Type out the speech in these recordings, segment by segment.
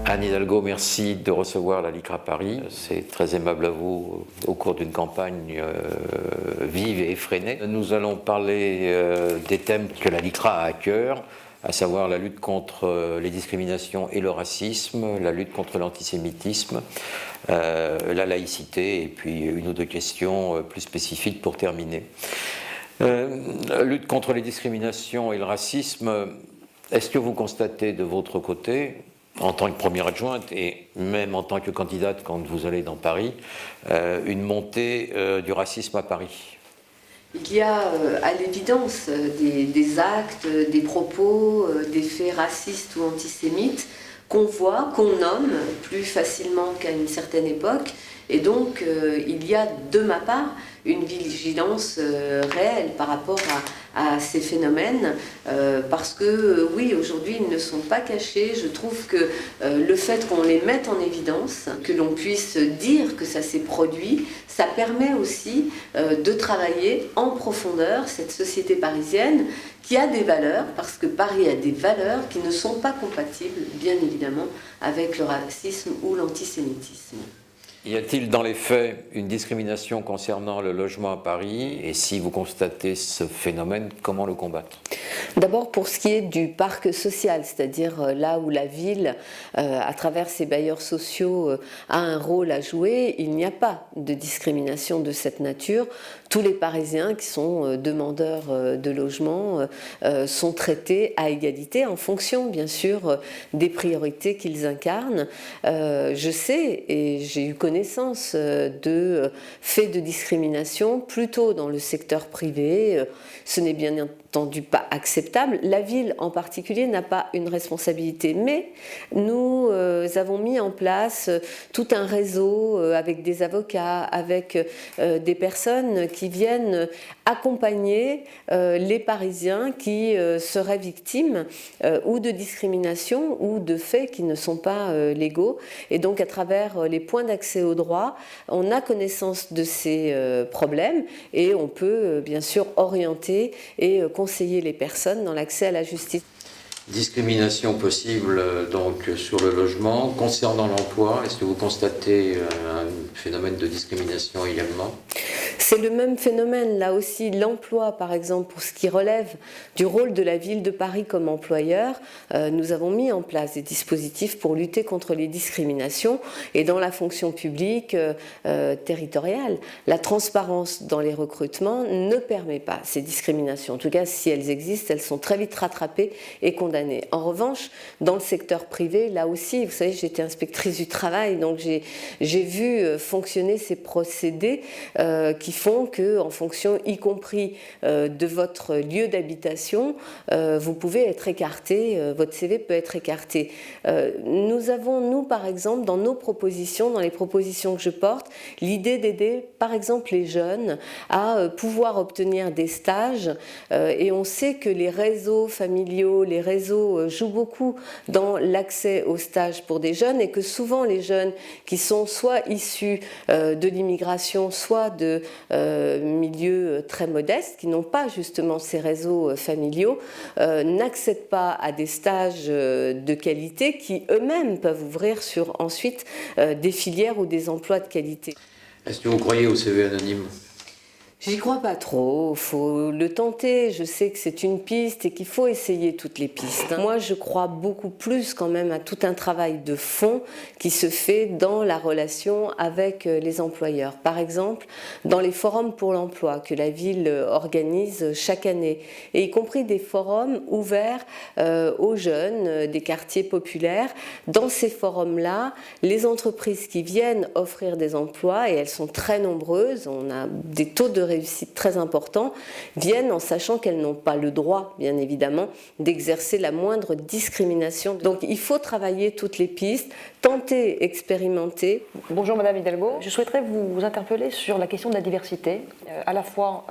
Anne Hidalgo, merci de recevoir la LICRA Paris. C'est très aimable à vous au cours d'une campagne vive et effrénée. Nous allons parler des thèmes que la LICRA a à cœur, à savoir la lutte contre les discriminations et le racisme, la lutte contre l'antisémitisme, la laïcité et puis une ou deux questions plus spécifiques pour terminer. La lutte contre les discriminations et le racisme, est-ce que vous constatez de votre côté, en tant que première adjointe et même en tant que candidate quand vous allez dans Paris, une montée du racisme à Paris? Il y a à l'évidence des actes, des propos, des faits racistes ou antisémites qu'on voit, qu'on nomme plus facilement qu'à une certaine époque. Et donc il y a de ma part une vigilance réelle par rapport à ces phénomènes, parce que oui, aujourd'hui ils ne sont pas cachés. Je trouve que le fait qu'on les mette en évidence, que l'on puisse dire que ça s'est produit, ça permet aussi de travailler en profondeur cette société parisienne qui a des valeurs, parce que Paris a des valeurs qui ne sont pas compatibles, bien évidemment, avec le racisme ou l'antisémitisme. Y a-t-il dans les faits une discrimination concernant le logement à Paris? Et si vous constatez ce phénomène, comment le combattre? D'abord pour ce qui est du parc social, c'est-à-dire là où la ville, à travers ses bailleurs sociaux, a un rôle à jouer, il n'y a pas de discrimination de cette nature. Tous les Parisiens qui sont demandeurs de logement sont traités à égalité en fonction, bien sûr, des priorités qu'ils incarnent. Je sais et j'ai eu connaissance de faits de discrimination plutôt dans le secteur privé. Ce n'est bien entendu pas acceptable. La ville en particulier n'a pas une responsabilité, mais nous avons mis en place tout un réseau avec des avocats, avec des personnes qui viennent accompagner les Parisiens qui seraient victimes ou de discrimination ou de faits qui ne sont pas légaux. Et donc à travers les points d'accès au droit, on a connaissance de ces problèmes et on peut bien sûr orienter et conseiller les personnes dans l'accès à la justice. Discrimination possible donc sur le logement. Concernant l'emploi, est-ce que vous constatez un phénomène de discrimination également? C'est le même phénomène, là aussi, l'emploi par exemple, pour ce qui relève du rôle de la ville de Paris comme employeur, nous avons mis en place des dispositifs pour lutter contre les discriminations et dans la fonction publique territoriale. La transparence dans les recrutements ne permet pas ces discriminations. En tout cas, si elles existent, elles sont très vite rattrapées et condamnées. En revanche, dans le secteur privé, là aussi, vous savez, j'étais inspectrice du travail, donc j'ai vu fonctionner ces procédés qui font que, en fonction, y compris de votre lieu d'habitation, vous pouvez être écarté, votre CV peut être écarté. Nous avons, nous, par exemple, dans nos propositions, dans les propositions que je porte, l'idée d'aider, par exemple, les jeunes à pouvoir obtenir des stages, et on sait que les réseaux familiaux, les réseaux jouent beaucoup dans l'accès aux stages pour des jeunes et que souvent les jeunes qui sont soit issus de l'immigration, soit de milieux très modestes, qui n'ont pas justement ces réseaux familiaux, n'accèdent pas à des stages de qualité qui eux-mêmes peuvent ouvrir sur ensuite des filières ou des emplois de qualité. Est-ce que vous croyez au CV anonyme? J'y crois pas trop, il faut le tenter, je sais que c'est une piste et qu'il faut essayer toutes les pistes. Moi je crois beaucoup plus quand même à tout un travail de fond qui se fait dans la relation avec les employeurs. Par exemple, dans les forums pour l'emploi que la ville organise chaque année, et y compris des forums ouverts aux jeunes des quartiers populaires. Dans ces forums-là, les entreprises qui viennent offrir des emplois, et elles sont très nombreuses, on a des taux de réussite très importants, viennent en sachant qu'elles n'ont pas le droit, bien évidemment, d'exercer la moindre discrimination. Donc il faut travailler toutes les pistes, tenter, expérimenter. Bonjour Madame Hidalgo, je souhaiterais vous interpeller sur la question de la diversité, à la fois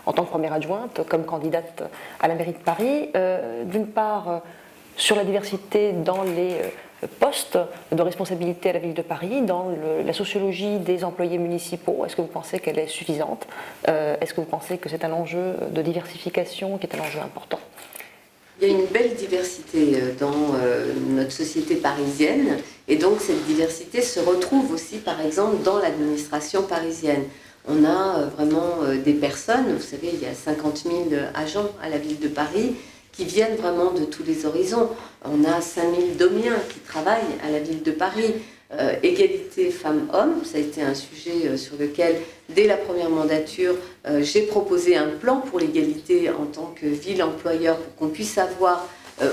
en tant que première adjointe, comme candidate à la mairie de Paris, d'une part sur la diversité dans les postes de responsabilité à la ville de Paris, dans la sociologie des employés municipaux. Est-ce que vous pensez qu'elle est suffisante? Est-ce que vous pensez que c'est un enjeu de diversification qui est un enjeu important? Il y a une belle diversité dans notre société parisienne et donc cette diversité se retrouve aussi par exemple dans l'administration parisienne. On a vraiment des personnes, vous savez, il y a 50 000 agents à la ville de Paris qui viennent vraiment de tous les horizons. On a 5 000 domiens qui travaillent à la ville de Paris. Égalité femmes-hommes, ça a été un sujet sur lequel, dès la première mandature, j'ai proposé un plan pour l'égalité en tant que ville employeur pour qu'on puisse avoir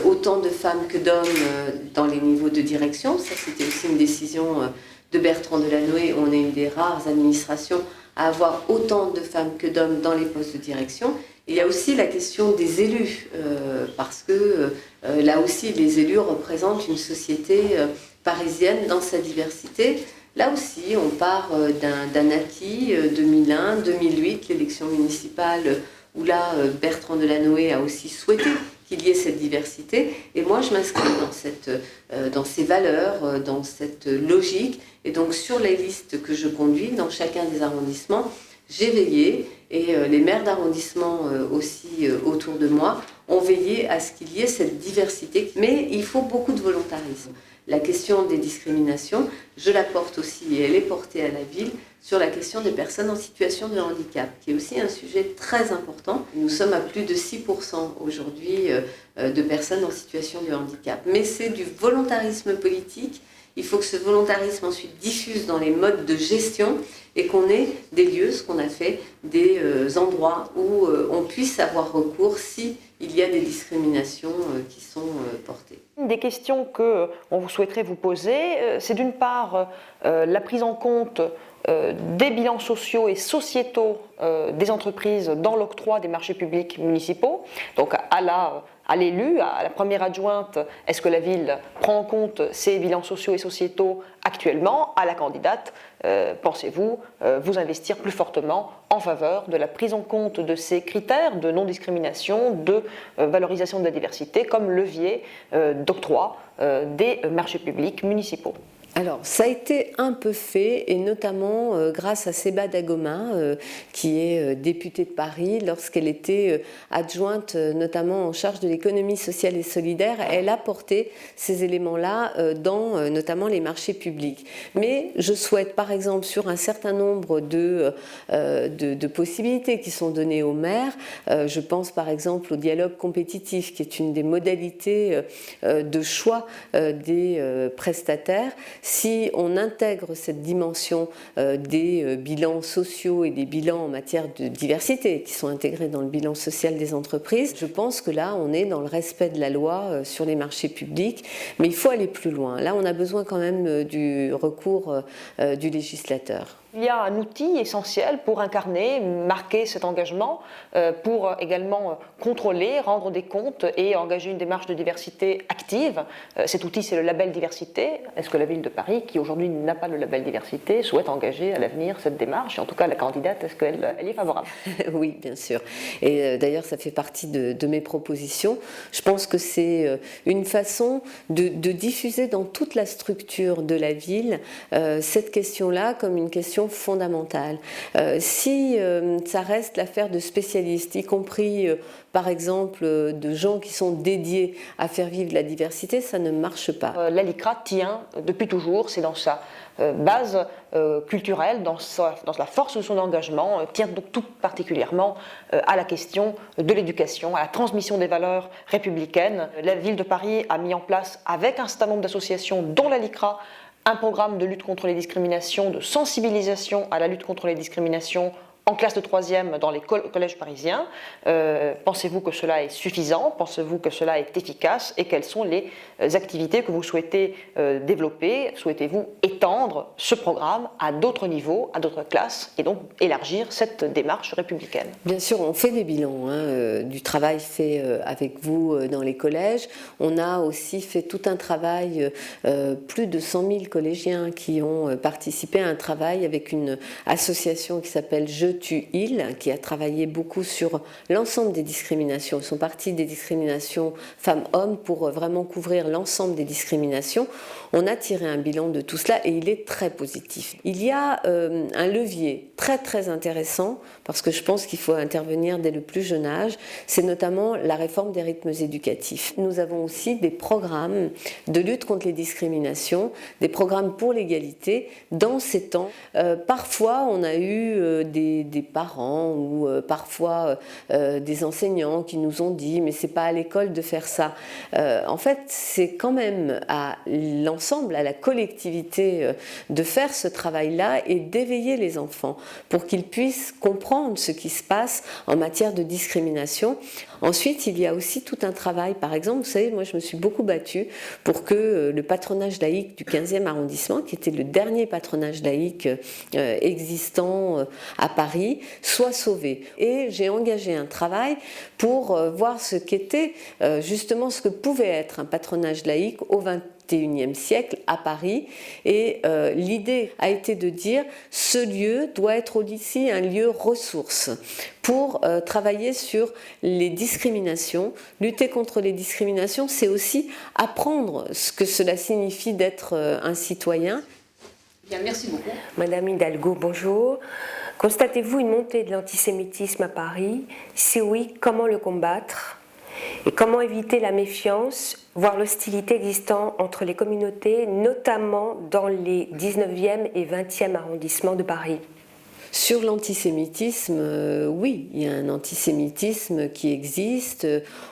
autant de femmes que d'hommes dans les niveaux de direction. Ça, c'était aussi une décision de Bertrand Delanoë. On est une des rares administrations à avoir autant de femmes que d'hommes dans les postes de direction. Il y a aussi la question des élus, parce que là aussi, les élus représentent une société parisienne dans sa diversité. Là aussi, on part d'un acquis 2001, 2008, l'élection municipale, où là, Bertrand Delanoë a aussi souhaité qu'il y ait cette diversité. Et moi, je m'inscris dans ces valeurs, dans cette logique. Et donc, sur les listes que je conduis dans chacun des arrondissements, j'ai veillé, et les maires d'arrondissement aussi autour de moi ont veillé à ce qu'il y ait cette diversité. Mais il faut beaucoup de volontarisme. La question des discriminations, je la porte aussi, et elle est portée à la ville, sur la question des personnes en situation de handicap, qui est aussi un sujet très important. Nous sommes à plus de 6% aujourd'hui de personnes en situation de handicap. Mais c'est du volontarisme politique. Il faut que ce volontarisme ensuite diffuse dans les modes de gestion et qu'on ait des lieux, ce qu'on a fait, des endroits où on puisse avoir recours si il y a des discriminations qui sont portées. Une des questions qu'on vous souhaiterait vous poser, c'est d'une part la prise en compte des bilans sociaux et sociétaux des entreprises dans l'octroi des marchés publics municipaux. Donc à l'élu, à la première adjointe, est-ce que la ville prend en compte ces bilans sociaux et sociétaux actuellement? À la candidate, pensez-vous vous investir plus fortement en faveur de la prise en compte de ces critères de non-discrimination, de valorisation de la diversité comme levier d'octroi des marchés publics municipaux? Alors, ça a été un peu fait, et notamment grâce à Séba Dagoma, qui est députée de Paris, lorsqu'elle était adjointe notamment en charge de l'économie sociale et solidaire. Elle a porté ces éléments-là dans notamment les marchés publics. Mais je souhaite, par exemple, sur un certain nombre de possibilités qui sont données aux maires, je pense par exemple au dialogue compétitif, qui est une des modalités de choix des prestataires. Si on intègre cette dimension des bilans sociaux et des bilans en matière de diversité qui sont intégrés dans le bilan social des entreprises, je pense que là on est dans le respect de la loi sur les marchés publics, mais il faut aller plus loin. Là on a besoin quand même du recours du législateur. Il y a un outil essentiel pour incarner, marquer cet engagement, pour également contrôler, rendre des comptes et engager une démarche de diversité active. Cet outil, c'est le label diversité. Est-ce que la ville de Paris, qui aujourd'hui n'a pas le label diversité, souhaite engager à l'avenir cette démarche? Et en tout cas, la candidate, est-ce qu'elle y est favorable? Oui, bien sûr. Et d'ailleurs, ça fait partie de mes propositions. Je pense que c'est une façon de diffuser dans toute la structure de la ville cette question-là comme une question fondamentale. Si ça reste l'affaire de spécialistes, y compris par exemple de gens qui sont dédiés à faire vivre la diversité, ça ne marche pas. La LICRA tient depuis toujours, c'est dans sa base culturelle, dans la force de son engagement, tient donc tout particulièrement à la question de l'éducation, à la transmission des valeurs républicaines. La ville de Paris a mis en place, avec un certain nombre d'associations, dont la LICRA, un programme de lutte contre les discriminations, de sensibilisation à la lutte contre les discriminations en classe de 3e dans les collèges parisiens. Pensez-vous que cela est suffisant? Pensez-vous que cela est efficace? Et quelles sont les activités que vous souhaitez développer? Souhaitez-vous étendre ce programme à d'autres niveaux, à d'autres classes, et donc élargir cette démarche républicaine? Bien sûr, on fait des bilans du travail fait avec vous dans les collèges. On a aussi fait tout un travail, plus de 100 000 collégiens qui ont participé à un travail avec une association qui s'appelle Je tue il, qui a travaillé beaucoup sur l'ensemble des discriminations. Ils sont partis des discriminations femmes-hommes pour vraiment couvrir l'ensemble des discriminations. On a tiré un bilan de tout cela et il est très positif. Il y a un levier très très intéressant, parce que je pense qu'il faut intervenir dès le plus jeune âge, c'est notamment la réforme des rythmes éducatifs. Nous avons aussi des programmes de lutte contre les discriminations, des programmes pour l'égalité dans ces temps. Parfois on a eu des parents ou parfois des enseignants qui nous ont dit mais c'est pas à l'école de faire ça. En fait c'est quand même à l'ensemble, à la collectivité de faire ce travail-là et d'éveiller les enfants pour qu'ils puissent comprendre ce qui se passe en matière de discrimination. Ensuite, il y a aussi tout un travail. Par exemple, vous savez, moi je me suis beaucoup battue pour que le patronage laïque du 15e arrondissement, qui était le dernier patronage laïque existant à Paris, soit sauvé. Et j'ai engagé un travail pour voir ce qu'était justement ce que pouvait être un patronage laïque au XXIe siècle à Paris, et l'idée a été de dire ce lieu doit être aussi un lieu ressource pour travailler sur les discriminations. Lutter contre les discriminations, c'est aussi apprendre ce que cela signifie d'être un citoyen. Bien, merci beaucoup. Madame Hidalgo, bonjour. Constatez-vous une montée de l'antisémitisme à Paris? Si oui, comment le combattre? Et comment éviter la méfiance, voire l'hostilité existant entre les communautés, notamment dans les 19e et 20e arrondissements de Paris? Sur l'antisémitisme, oui, il y a un antisémitisme qui existe.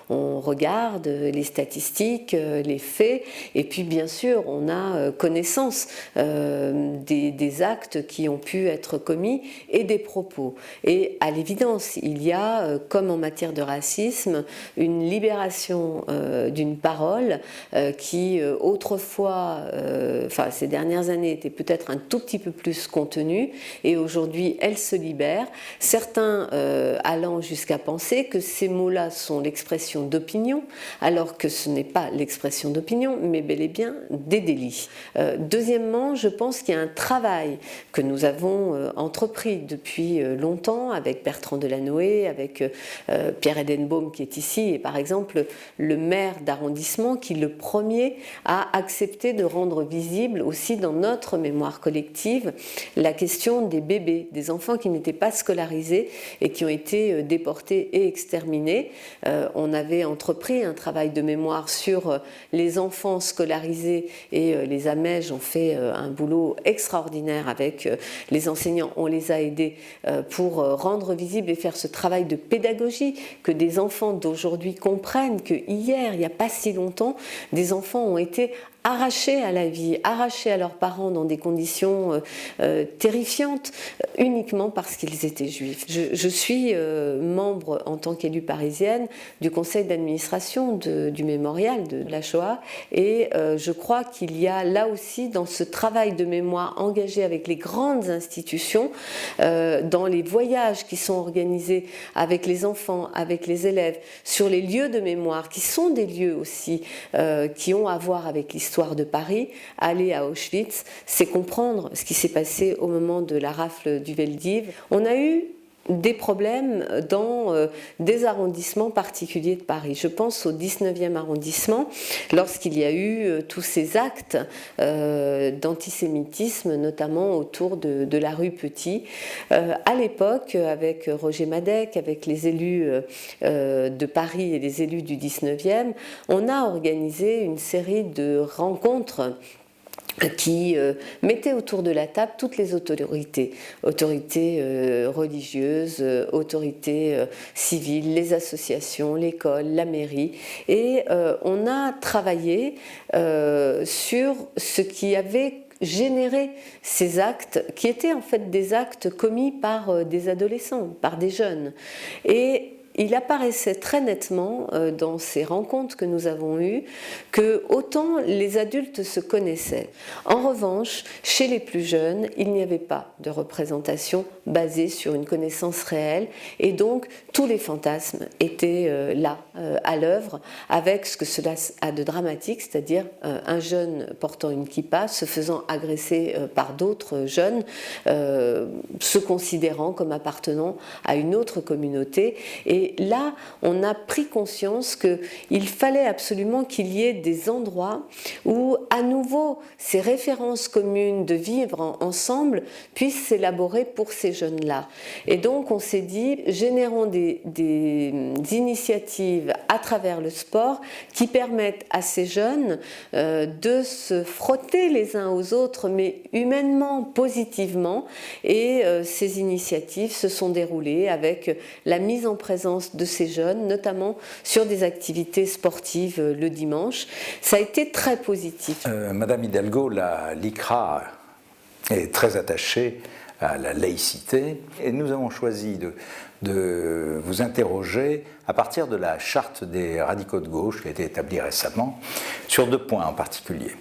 On regarde les statistiques, les faits, et puis bien sûr, on a connaissance des actes qui ont pu être commis et des propos. Et à l'évidence, il y a, comme en matière de racisme, une libération d'une parole qui autrefois, ces dernières années, était peut-être un tout petit peu plus contenue, et aujourd'hui, elle se libère, certains allant jusqu'à penser que ces mots-là sont l'expression d'opinion, alors que ce n'est pas l'expression d'opinion, mais bel et bien des délits. Deuxièmement, je pense qu'il y a un travail que nous avons entrepris depuis longtemps avec Bertrand Delanoë, avec Pierre Edenbaum qui est ici, et par exemple le maire d'arrondissement qui le premier a accepté de rendre visible aussi dans notre mémoire collective la question des bébés, des enfants qui n'étaient pas scolarisés et qui ont été déportés et exterminés. On avait entrepris un travail de mémoire sur les enfants scolarisés et les AMEJ ont fait un boulot extraordinaire avec les enseignants. On les a aidés pour rendre visible et faire ce travail de pédagogie, que des enfants d'aujourd'hui comprennent que hier, il n'y a pas si longtemps, des enfants ont été arrachés à la vie, arrachés à leurs parents dans des conditions terrifiantes, uniquement parce qu'ils étaient juifs. Je suis membre, en tant qu'élue parisienne, du conseil d'administration du mémorial de la Shoah, et je crois qu'il y a là aussi, dans ce travail de mémoire engagé avec les grandes institutions, dans les voyages qui sont organisés avec les enfants, avec les élèves, sur les lieux de mémoire, qui sont des lieux aussi qui ont à voir avec l'histoire de Paris, aller à Auschwitz, c'est comprendre ce qui s'est passé au moment de la rafle du Veldiv. On a eu des problèmes dans des arrondissements particuliers de Paris. Je pense au 19e arrondissement, lorsqu'il y a eu tous ces actes d'antisémitisme, notamment autour de la rue Petit. À l'époque, avec Roger Madec, avec les élus de Paris et les élus du 19e, on a organisé une série de rencontres qui mettait autour de la table toutes les autorités religieuses, autorités civiles, les associations, l'école, la mairie, et on a travaillé sur ce qui avait généré ces actes, qui étaient en fait des actes commis par des adolescents, par des jeunes. Et il apparaissait très nettement dans ces rencontres que nous avons eues que autant les adultes se connaissaient. En revanche, chez les plus jeunes, il n'y avait pas de représentation basée sur une connaissance réelle et donc tous les fantasmes étaient là, à l'œuvre, avec ce que cela a de dramatique, c'est-à-dire un jeune portant une kippa se faisant agresser par d'autres jeunes, se considérant comme appartenant à une autre communauté. Et là, on a pris conscience qu'il fallait absolument qu'il y ait des endroits où, à nouveau, ces références communes de vivre ensemble puissent s'élaborer pour ces jeunes-là. Et donc, on s'est dit, générons des initiatives à travers le sport qui permettent à ces jeunes de se frotter les uns aux autres, mais humainement, positivement. Et ces initiatives se sont déroulées avec la mise en présence de ces jeunes, notamment sur des activités sportives le dimanche. Ça a été très positif. Madame Hidalgo, la LICRA est très attachée à la laïcité et nous avons choisi de vous interroger à partir de la charte des radicaux de gauche qui a été établie récemment sur 2 points en particulier,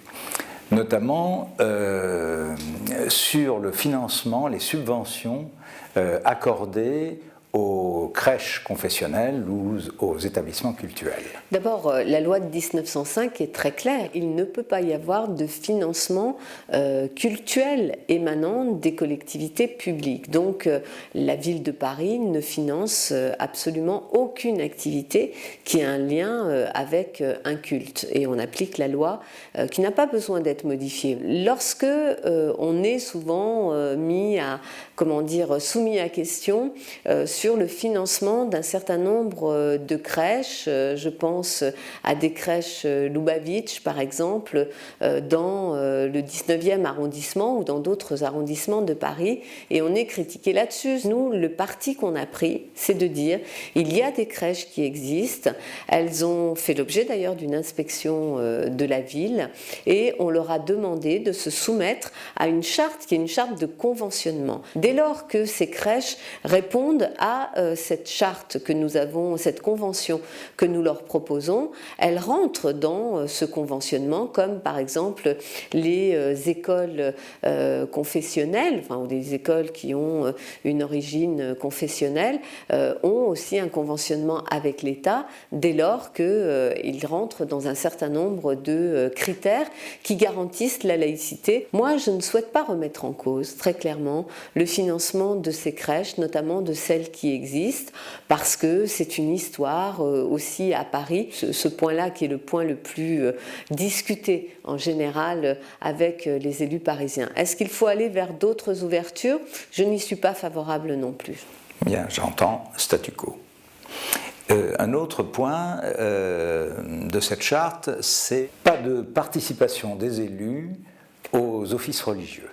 notamment sur le financement, les subventions accordées aux crèches confessionnelles ou aux établissements cultuels. D'abord, la loi de 1905 est très claire. Il ne peut pas y avoir de financement cultuel émanant des collectivités publiques. Donc, la ville de Paris ne finance absolument aucune activité qui a un lien avec un culte. Et on applique la loi qui n'a pas besoin d'être modifiée. Lorsque on est souvent soumis à question sur le financement d'un certain nombre de crèches. Je pense à des crèches Lubavitch, par exemple, dans le 19e arrondissement ou dans d'autres arrondissements de Paris, et on est critiqué là-dessus. Nous, le parti qu'on a pris, c'est de dire il y a des crèches qui existent, elles ont fait l'objet d'ailleurs d'une inspection de la ville, et on leur a demandé de se soumettre à une charte qui est une charte de conventionnement. Dès lors que ces crèches répondent à cette charte que nous avons, cette convention que nous leur proposons, elles rentrent dans ce conventionnement, comme par exemple les écoles confessionnelles, ou des écoles qui ont une origine confessionnelle, ont aussi un conventionnement avec l'État dès lors qu'ils rentrent dans un certain nombre de critères qui garantissent la laïcité. Moi, je ne souhaite pas remettre en cause, très clairement, le financement de ces crèches, notamment de celles qui existent, parce que c'est une histoire aussi à Paris, ce point-là qui est le point le plus discuté en général avec les élus parisiens. Est-ce qu'il faut aller vers d'autres ouvertures ? Je n'y suis pas favorable non plus. Bien, j'entends statu quo. Un autre point de cette charte, c'est pas de participation des élus aux offices religieux.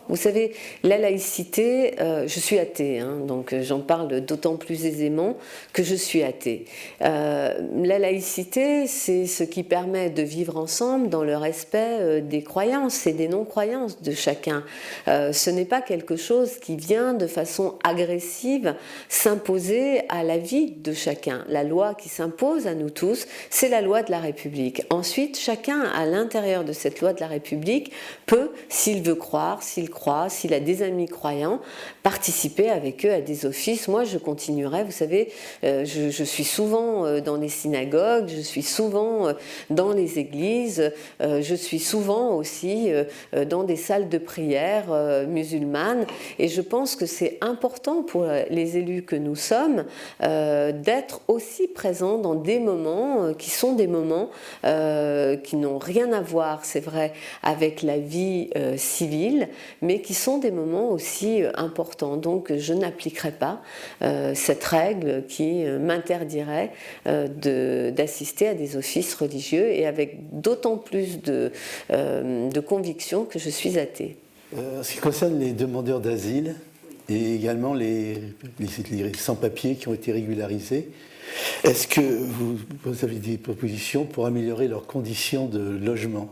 Vous savez, la laïcité, je suis athée, donc j'en parle d'autant plus aisément que je suis athée. La laïcité, c'est ce qui permet de vivre ensemble dans le respect des croyances et des non-croyances de chacun. Ce n'est pas quelque chose qui vient de façon agressive s'imposer à la vie de chacun. La loi qui s'impose à nous tous, c'est la loi de la République. Ensuite, chacun, à l'intérieur de cette loi de la République, peut, s'il veut croire, s'il a des amis croyants, participer avec eux à des offices. Moi, je continuerai, vous savez, je suis souvent dans les synagogues, je suis souvent dans les églises, je suis souvent aussi dans des salles de prière musulmanes, et je pense que c'est important pour les élus que nous sommes d'être aussi présents dans des moments qui sont des moments qui n'ont rien à voir, c'est vrai, avec la vie civile, mais qui sont des moments aussi importants. Donc je n'appliquerai pas cette règle qui m'interdirait d'assister à des offices religieux, et avec d'autant plus de conviction que je suis athée. En ce qui concerne les demandeurs d'asile et également les sans-papiers qui ont été régularisés, est-ce que vous avez des propositions pour améliorer leurs conditions de logement,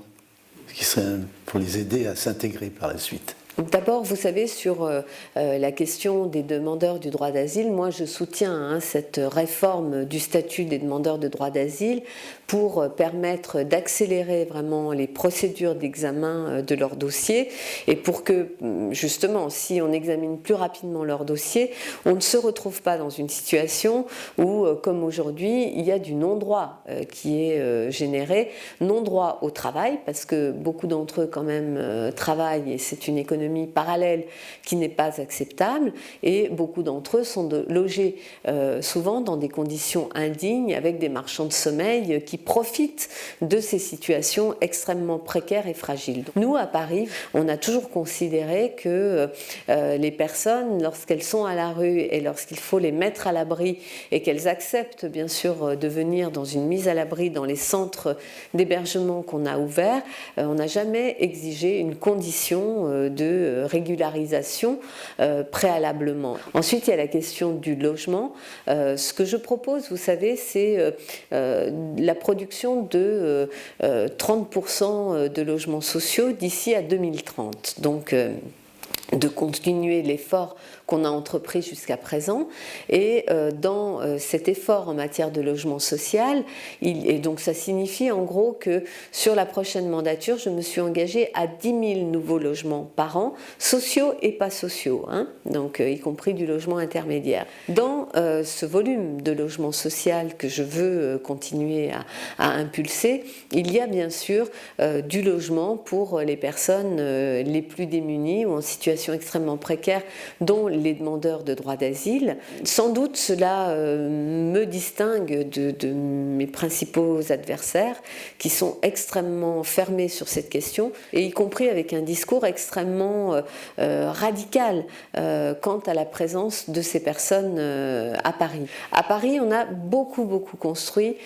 ce qui serait pour les aider à s'intégrer par la suite ? D'abord, vous savez, sur la question des demandeurs du droit d'asile, moi je soutiens cette réforme du statut des demandeurs de droit d'asile pour permettre d'accélérer vraiment les procédures d'examen de leur dossier et pour que, justement, si on examine plus rapidement leur dossier, on ne se retrouve pas dans une situation où, comme aujourd'hui, il y a du non-droit qui est généré, non-droit au travail, parce que beaucoup d'entre eux quand même travaillent et c'est une économie parallèle qui n'est pas acceptable et beaucoup d'entre eux sont logés souvent dans des conditions indignes avec des marchands de sommeil qui profitent de ces situations extrêmement précaires et fragiles. Nous, à Paris, on a toujours considéré que les personnes, lorsqu'elles sont à la rue et lorsqu'il faut les mettre à l'abri et qu'elles acceptent bien sûr de venir dans une mise à l'abri dans les centres d'hébergement qu'on a ouverts, on n'a jamais exigé une condition de régularisation préalablement. Ensuite, il y a la question du logement. Ce que je propose, vous savez, c'est la production de 30% de logements sociaux d'ici à 2030. Donc, de continuer l'effort qu'on a entrepris jusqu'à présent et dans cet effort en matière de logement social, et donc ça signifie en gros que sur la prochaine mandature, je me suis engagée à 10 000 nouveaux logements par an, sociaux et pas sociaux, hein, donc y compris du logement intermédiaire. Dans ce volume de logement social que je veux continuer à impulser, il y a bien sûr du logement pour les personnes les plus démunies ou en situation extrêmement précaire, dont les demandeurs de droit d'asile. Sans doute cela me distingue de mes principaux adversaires qui sont extrêmement fermés sur cette question et y compris avec un discours extrêmement radical quant à la présence de ces personnes à Paris. À Paris, on a beaucoup construit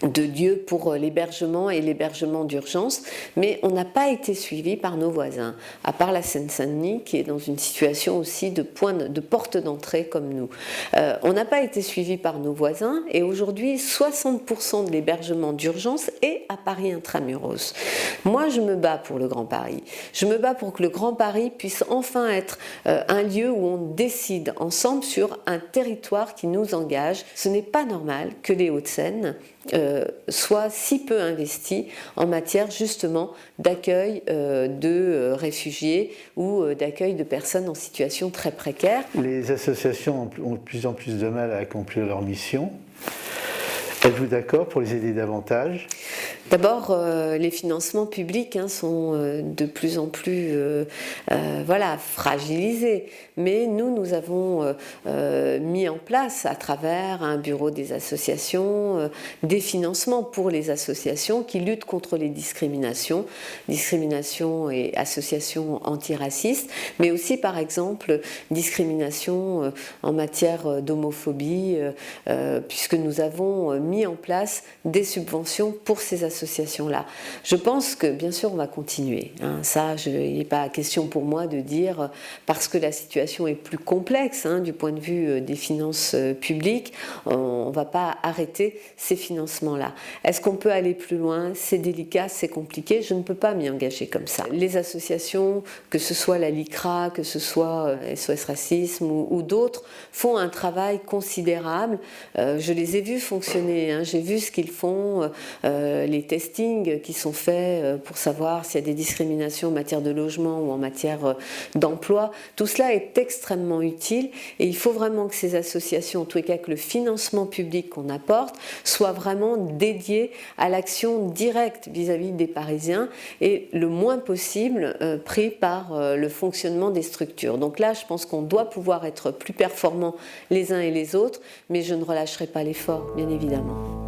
de lieux pour l'hébergement et l'hébergement d'urgence, mais on n'a pas été suivi par nos voisins, à part la Seine-Saint-Denis qui est dans une situation aussi de porte d'entrée comme nous. On n'a pas été suivi par nos voisins et aujourd'hui 60% de l'hébergement d'urgence est à Paris intramuros. Moi je me bats pour le Grand Paris. Je me bats pour que le Grand Paris puisse enfin être un lieu où on décide ensemble sur un territoire qui nous engage. Ce n'est pas normal que les Hauts-de-Seine soit si peu investi en matière justement d'accueil de réfugiés ou d'accueil de personnes en situation très précaire. Les associations ont de plus en plus de mal à accomplir leur mission. Êtes-vous d'accord pour les aider davantage ? D'abord, les financements publics sont de plus en plus fragilisés. Mais nous avons mis en place à travers un bureau des associations des financements pour les associations qui luttent contre les discriminations et associations antiracistes, mais aussi par exemple discrimination en matière d'homophobie, puisque nous avons mis en place des subventions pour ces associations-là. Je pense que bien sûr on va continuer. Ça, il n'est pas question pour moi de dire parce que la situation est plus complexe du point de vue des finances publiques, on ne va pas arrêter ces financements-là. Est-ce qu'on peut aller plus loin ? C'est délicat, c'est compliqué, je ne peux pas m'y engager comme ça. Les associations, que ce soit la LICRA, que ce soit SOS Racisme ou d'autres, font un travail considérable. Je les ai vus fonctionner, j'ai vu ce qu'ils font, les testings qui sont faits pour savoir s'il y a des discriminations en matière de logement ou en matière d'emploi. Tout cela est extrêmement utile et il faut vraiment que ces associations, en tous les cas que le financement public qu'on apporte, soit vraiment dédié à l'action directe vis-à-vis des Parisiens et le moins possible pris par le fonctionnement des structures. Donc là, je pense qu'on doit pouvoir être plus performants les uns et les autres, mais je ne relâcherai pas l'effort, bien évidemment.